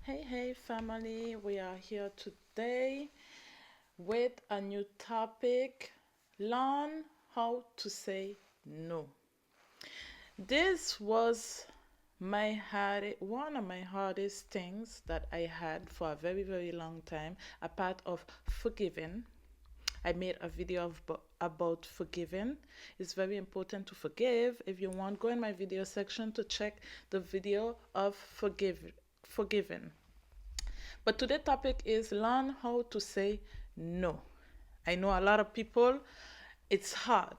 Hey, family, we are here today with a new topic: learn how to say no. This was one of my hardest things that I had for a very long time, a part of forgiving. I made a video about forgiving. It's very important to forgive. If you want, go in my video section to check the video of forgiving. But today's topic is learn how to say no. I know a lot of people, it's hard.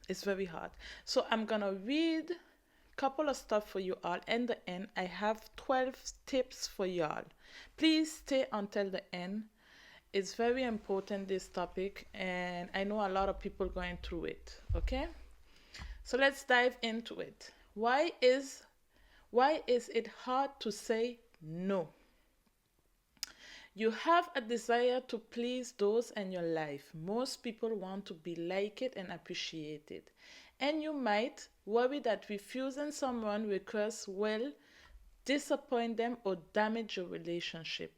It's very hard. So I'm gonna read a couple of stuff for you all. In the end, I have 12 tips for y'all. Please stay until the end. It's very important, this topic, and I know a lot of people going through it. Okay? So let's dive into it. Why is it hard to say no? You have a desire to please those in your life. Most people want to be liked and appreciated. And you might worry that refusing someone request will disappoint them or damage your relationship.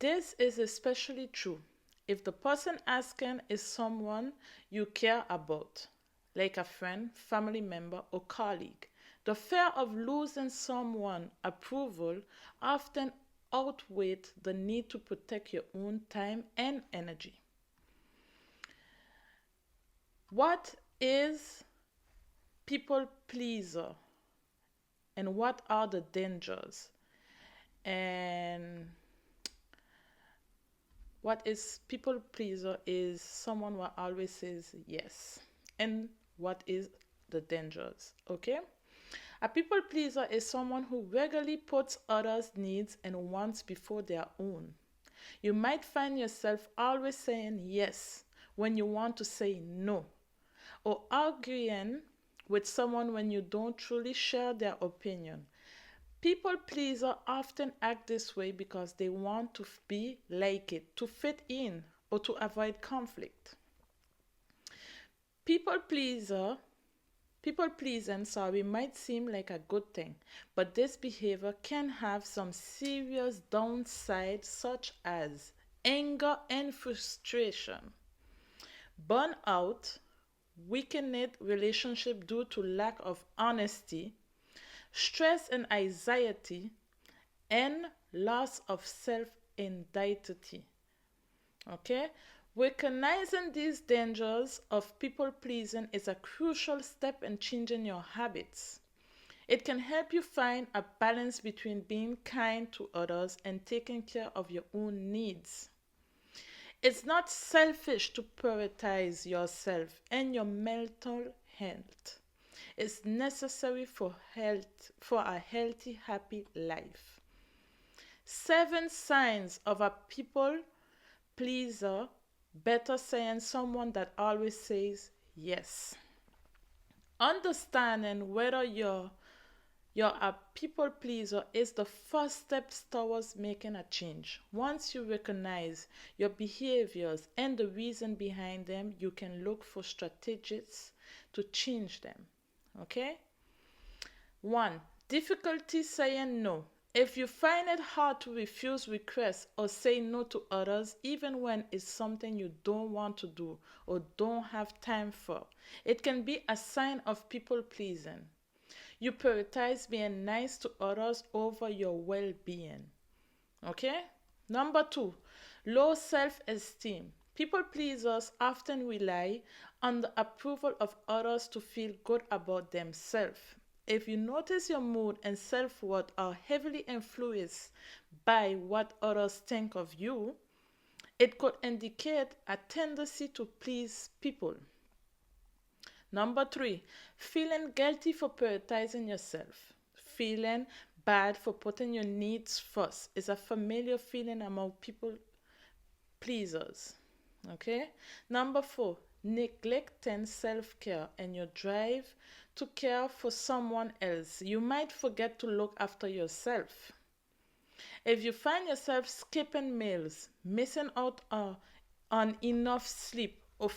This is especially true if the person asking is someone you care about, like a friend, family member, or colleague. The fear of losing someone's approval often outweighs the need to protect your own time and energy. What is people pleaser and what are the dangers? And what is people pleaser is someone who always says yes. And what is the dangers? Okay? A people pleaser is someone who regularly puts others' needs and wants before their own. You might find yourself always saying yes when you want to say no, or arguing with someone when you don't truly share their opinion. People pleaser often act this way because they want to be like it, to fit in, or to avoid conflict. People pleaser People pleasing, sorry, might seem like a good thing, but this behavior can have some serious downsides such as anger and frustration, burnout, weakened relationship due to lack of honesty, stress and anxiety, and loss of self-identity. Okay? Recognizing these dangers of people pleasing is a crucial step in changing your habits. It can help you find a balance between being kind to others and taking care of your own needs. It's not selfish to prioritize yourself and your mental health. It's necessary for a healthy, happy life. 7 signs of a people pleaser. Better saying someone that always says yes. Understanding whether you're a people pleaser is the first step towards making a change. Once you recognize your behaviors and the reason behind them, you can look for strategies to change them. Okay? 1. Difficulty saying no. If you find it hard to refuse requests or say no to others, even when it's something you don't want to do or don't have time for, it can be a sign of people pleasing. You prioritize being nice to others over your well being. Okay? Number 2, low self esteem. People pleasers often rely on the approval of others to feel good about themselves. If you notice your mood and self worth are heavily influenced by what others think of you, it could indicate a tendency to please people. Number 3, feeling guilty for prioritizing yourself. Feeling bad for putting your needs first is a familiar feeling among people pleasers. Okay? Number 4, neglecting self care and your drive to care for someone else. You might forget to look after yourself. If you find yourself skipping meals, missing out on enough sleep, or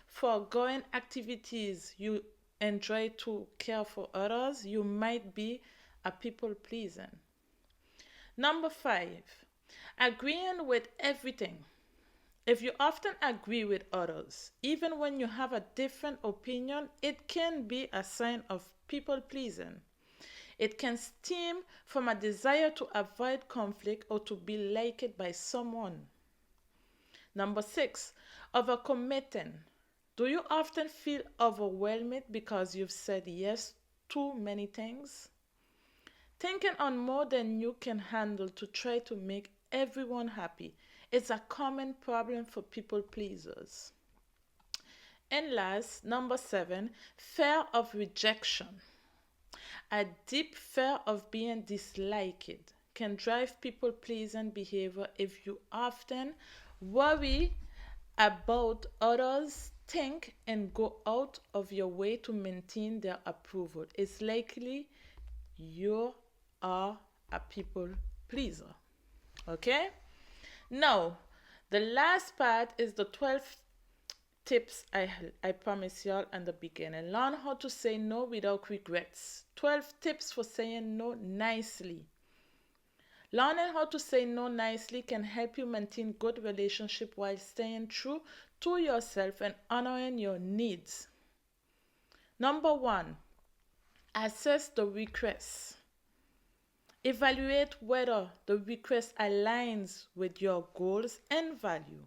foregoing activities you enjoy to care for others, you might be a people pleasing. Number 5, agreeing with everything. If you often agree with others, even when you have a different opinion, it can be a sign of people pleasing. It can stem from a desire to avoid conflict or to be liked by someone. Number 6, overcommitting. Do you often feel overwhelmed because you've said yes to many things? Thinking on more than you can handle to try to make everyone happy is a common problem for people pleasers. And last, number 7, fear of rejection. A deep fear of being disliked can drive people pleasing behavior if you often worry about others think and go out of your way to maintain their approval. It's likely you are a people pleaser. Okay? Now, the last part is the 12 tips I promised y'all in the beginning. Learn how to say no without regrets. 12 tips for saying no nicely. Learning how to say no nicely can help you maintain good relationship while staying true to yourself and honoring your needs. Number 1, assess the request. Evaluate whether the request aligns with your goals and value.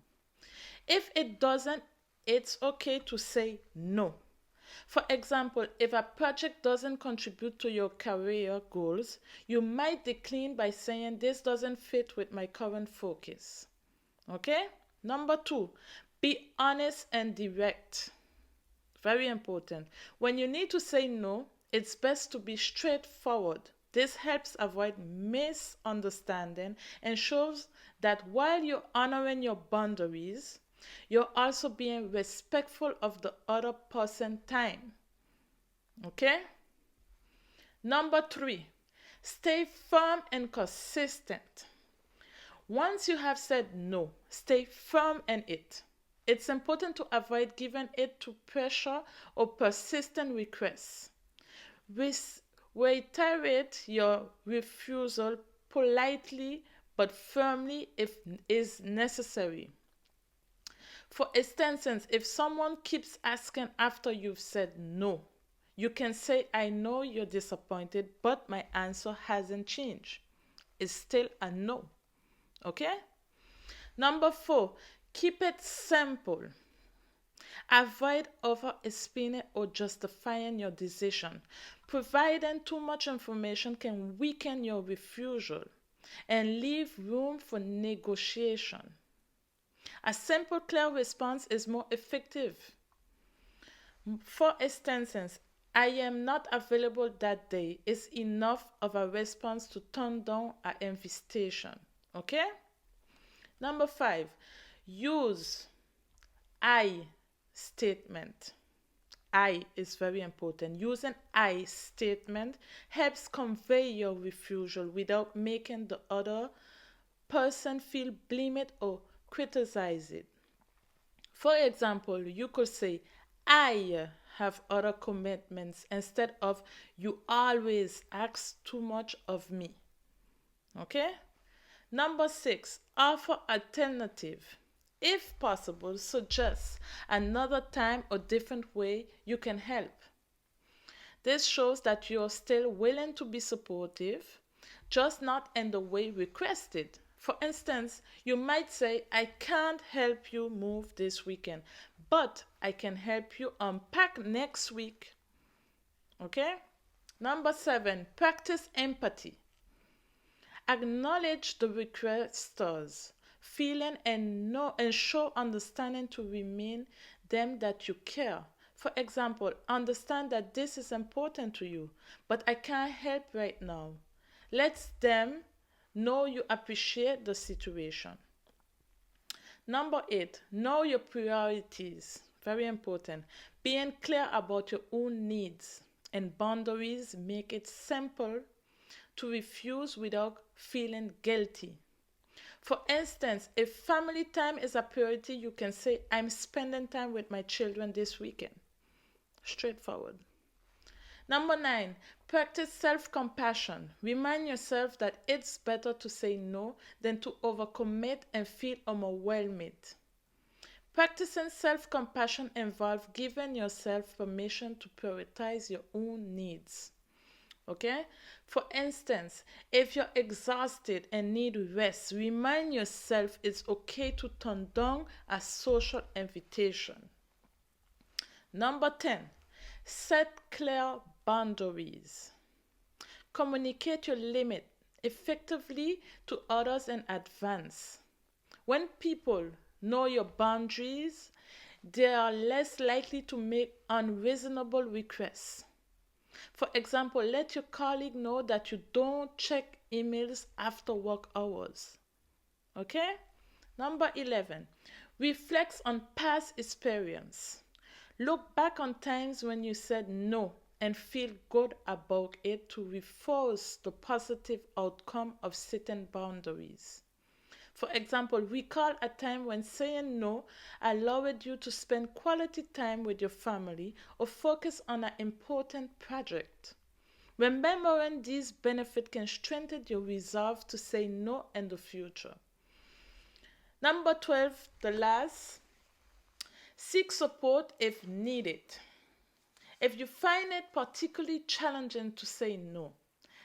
If it doesn't, it's okay to say no. For example, if a project doesn't contribute to your career goals, you might decline by saying this doesn't fit with my current focus. Okay? Number 2, be honest and direct. Very important. When you need to say no, it's best to be straightforward. This helps avoid misunderstanding and shows that while you're honoring your boundaries, you're also being respectful of the other person's time. Okay? Number 3, stay firm and consistent. Once you have said no, stay firm in it. It's important to avoid giving it to pressure or persistent requests. Reiterate your refusal politely but firmly if is necessary. For instance, if someone keeps asking after you've said no, you can say, I know you're disappointed, but my answer hasn't changed. It's still a no. Okay? Number 4, keep it simple. Avoid over-explaining or justifying your decision. Providing too much information can weaken your refusal and leave room for negotiation. A simple, clear response is more effective. For instance, I am not available that day is enough of a response to turn down an invitation. Okay? Number 5, use I statement. I is very important. Using I statement helps convey your refusal without making the other person feel blamed or criticize it. For example, you could say, I have other commitments instead of you always ask too much of me. Okay? Number 6, offer alternative. If possible, suggest another time or different way you can help. This shows that you're still willing to be supportive, just not in the way requested. For instance, you might say, I can't help you move this weekend, but I can help you unpack next week. Okay? Number 7, practice empathy. Acknowledge the requester's feeling and show understanding to remind them that you care. For example, understand that this is important to you, but I can't help right now. Let them know you appreciate the situation. Number 8, know your priorities. Very important. Being clear about your own needs and boundaries make it simple to refuse without feeling guilty. For instance, if family time is a priority, you can say, I'm spending time with my children this weekend. Straightforward. Number 9, practice self-compassion. Remind yourself that it's better to say no than to overcommit and feel overwhelmed. Practicing self-compassion involves giving yourself permission to prioritize your own needs. Okay? For instance, if you're exhausted and need rest, remind yourself it's okay to turn down a social invitation. Number 10, set clear boundaries. Communicate your limit effectively to others in advance. When people know your boundaries, they are less likely to make unreasonable requests. For example, let your colleague know that you don't check emails after work hours. Okay? Number 11, reflect on past experience. Look back on times when you said no and feel good about it to reinforce the positive outcome of setting boundaries. For example, recall a time when saying no allowed you to spend quality time with your family or focus on an important project. Remembering these benefits can strengthen your resolve to say no in the future. Number 12, the last, seek support if needed. If you find it particularly challenging to say no,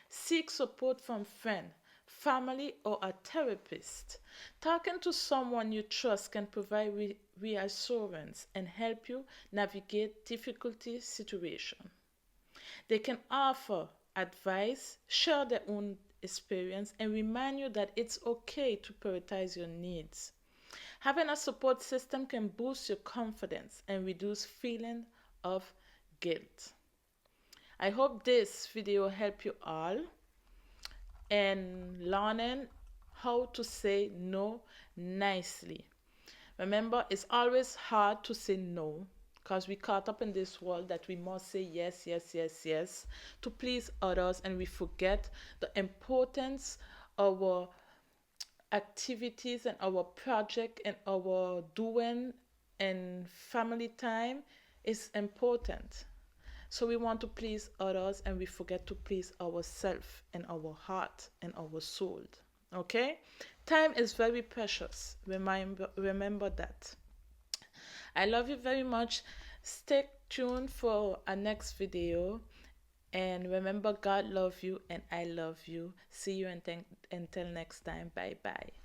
seek support from friends, family, or a therapist. Talking to someone you trust can provide reassurance and help you navigate difficult situations. They can offer advice, share their own experience, and remind you that it's okay to prioritize your needs. Having a support system can boost your confidence and reduce feeling of guilt. I hope this video helped you all in learning how to say no nicely. Remember, it's always hard to say no because we caught up in this world that we must say yes, yes, yes, yes to please others, and we forget the importance of our activities and our project and our doing and family time is important. So we want to please others and we forget to please ourselves and our heart and our soul. Okay? Time is very precious. Remember that. I love you very much. Stay tuned for our next video. And remember, God loves you and I love you. See you until next time. Bye bye.